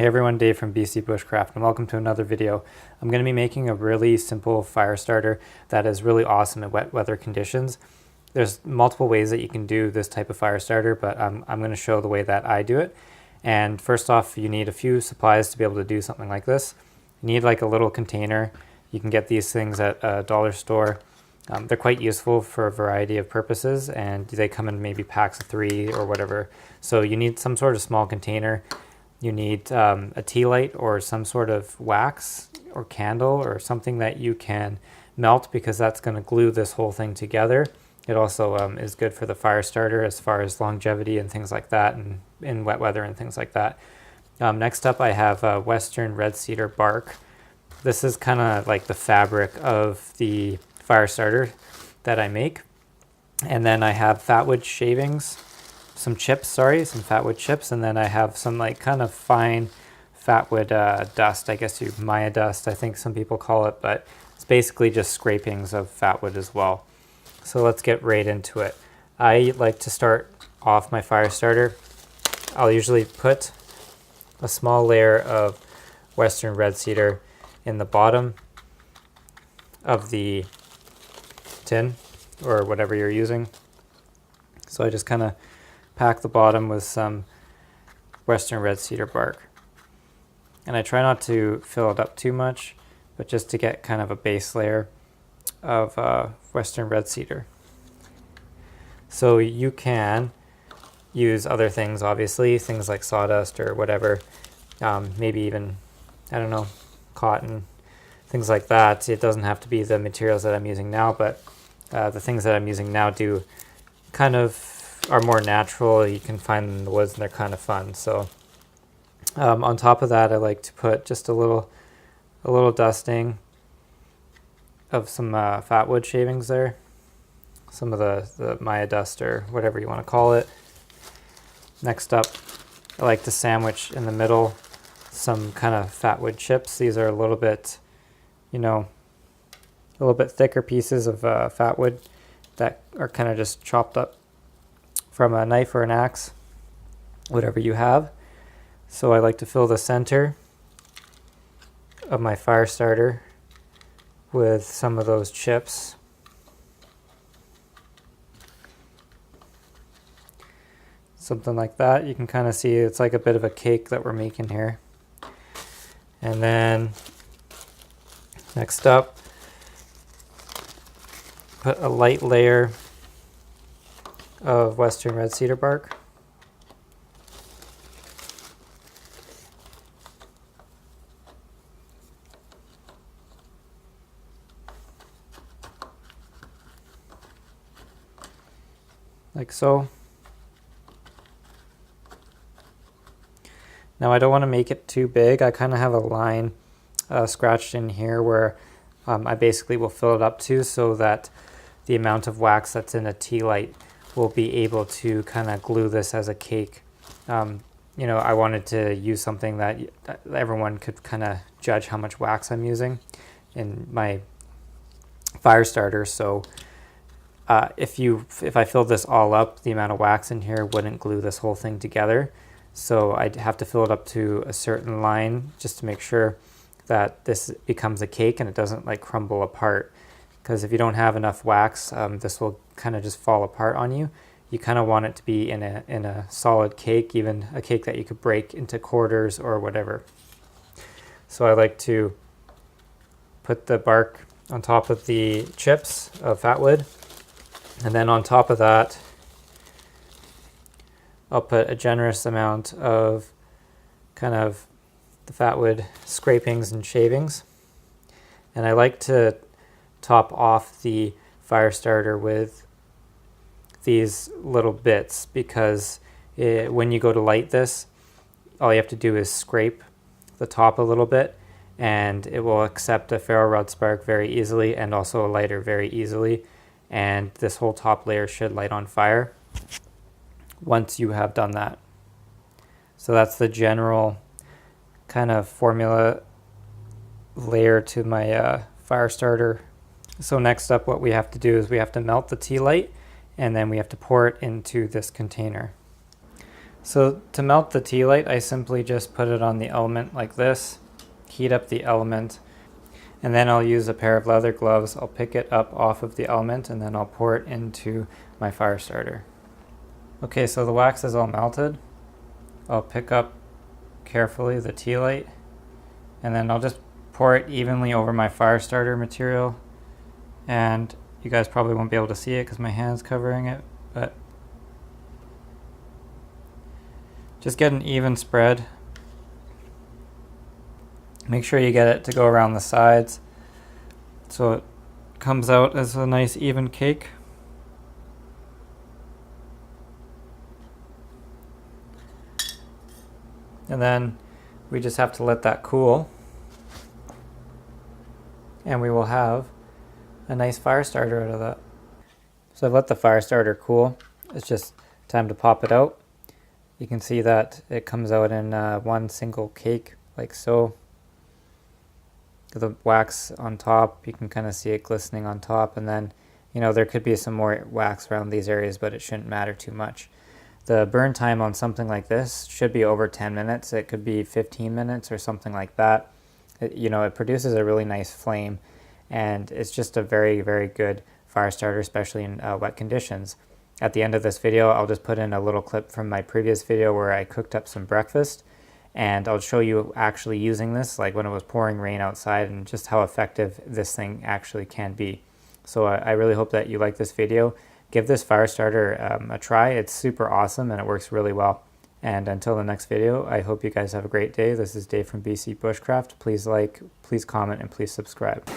Hey everyone, Dave from BC Bushcraft, and welcome to another video. I'm going to be making a really simple fire starter that is really awesome in wet weather conditions. There's multiple ways that you can do this type of fire starter, but I'm going to show the way that I do it. And first off, you need a few supplies to be able to do something like this. You need like a little container. You can get these things at a dollar store. They're quite useful for a variety of purposes, and they come in maybe packs of 3 or whatever. So you need some sort of small container. You need a tea light or some sort of wax or candle or something that you can melt, because that's going to glue this whole thing together. It also is good for the fire starter as far as longevity and things like that, and in wet weather and things like that. Next up, I have Western red cedar bark. This is kind of like the fabric of the fire starter that I make. And then I have fatwood shavings. Some fatwood chips, and then I have some like kind of fine fatwood dust, I guess Maya dust, I think some people call it, but it's basically just scrapings of fatwood as well. So let's get right into it. I like to start off my fire starter. I'll usually put a small layer of Western red cedar in the bottom of the tin or whatever you're using. So I just kind of pack the bottom with some Western red cedar bark. And I try not to fill it up too much, but just to get kind of a base layer of Western red cedar. So you can use other things, obviously, things like sawdust or whatever, maybe even, I don't know, cotton, things like that. It doesn't have to be the materials that I'm using now, but the things that I'm using now do kind of are more natural. You can find them in the woods and they're kind of fun. So on top of that, I like to put just a little dusting of some fatwood shavings there, some of the Maya dust or whatever you want to call it. Next up, I like to sandwich in the middle some kind of fatwood chips. These are a little bit, a little bit thicker pieces of fatwood that are kind of just chopped up from a knife or an axe, whatever you have. So I like to fill the center of my fire starter with some of those chips. Something like that. You can kind of see it's like a bit of a cake that we're making here. And then next up, put a light layer of Western red cedar bark. Like so. Now I don't want to make it too big. I kind of have a line scratched in here where I basically will fill it up to, so that the amount of wax that's in a tea light will be able to kind of glue this as a cake. I wanted to use something that everyone could kind of judge how much wax I'm using in my fire starter. So if I filled this all up, the amount of wax in here wouldn't glue this whole thing together. So I'd have to fill it up to a certain line just to make sure that this becomes a cake and it doesn't like crumble apart. Because if you don't have enough wax, this will kind of just fall apart on you. You kind of want it to be in a solid cake, even a cake that you could break into quarters or whatever. So I like to put the bark on top of the chips of fatwood, and then on top of that, I'll put a generous amount of kind of the fatwood scrapings and shavings. And I like to top off the fire starter with these little bits, because when you go to light this, all you have to do is scrape the top a little bit and it will accept a ferro rod spark very easily, and also a lighter very easily, and this whole top layer should light on fire once you have done that. So that's the general kind of formula layer to my fire starter. So next up, what we have to do is we have to melt the tea light, and then we have to pour it into this container. So to melt the tea light, I simply just put it on the element like this, heat up the element, and then I'll use a pair of leather gloves. I'll pick it up off of the element and then I'll pour it into my fire starter. Okay, so the wax is all melted. I'll pick up carefully the tea light and then I'll just pour it evenly over my fire starter material. And you guys probably won't be able to see it because my hand's covering it, but just get an even spread. Make sure you get it to go around the sides so it comes out as a nice even cake. And then we just have to let that cool, and we will have a nice fire starter out of that. So I've let the fire starter cool. It's just time to pop it out. You can see that it comes out in one single cake like so. The wax on top, you can kind of see it glistening on top, and then there could be some more wax around these areas, but it shouldn't matter too much. The burn time on something like this should be over 10 minutes. It could be 15 minutes or something like that. It produces a really nice flame, and it's just a very, very good fire starter, especially in wet conditions. At the end of this video, I'll just put in a little clip from my previous video where I cooked up some breakfast, and I'll show you actually using this, like when it was pouring rain outside, and just how effective this thing actually can be. So I really hope that you like this video. Give this fire starter a try. It's super awesome and it works really well. And until the next video, I hope you guys have a great day. This is Dave from BC Bushcraft. Please like, please comment, and please subscribe.